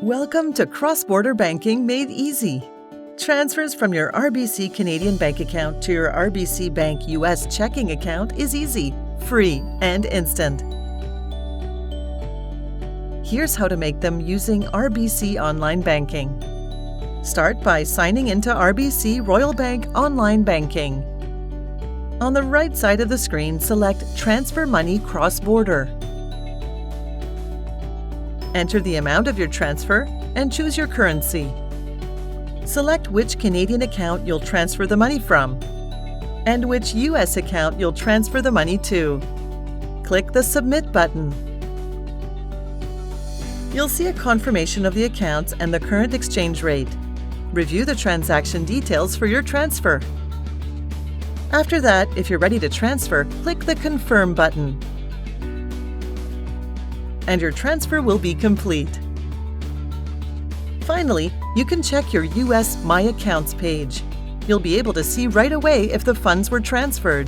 Welcome to Cross-Border Banking Made Easy. Transfers from your RBC Canadian bank account to your RBC Bank U.S. checking account is easy, free, and instant. Here's how to make them using RBC Online Banking. Start by signing into RBC Royal Bank Online Banking. On the right side of the screen, select Transfer Money Cross-Border. Enter the amount of your transfer and choose your currency. Select which Canadian account you'll transfer the money from and which U.S. account you'll transfer the money to. Click the Submit button. You'll see a confirmation of the accounts and the current exchange rate. Review the transaction details for your transfer. After that, if you're ready to transfer, click the Confirm button. And your transfer will be complete. Finally, you can check your U.S. My Accounts page. You'll be able to see right away if the funds were transferred.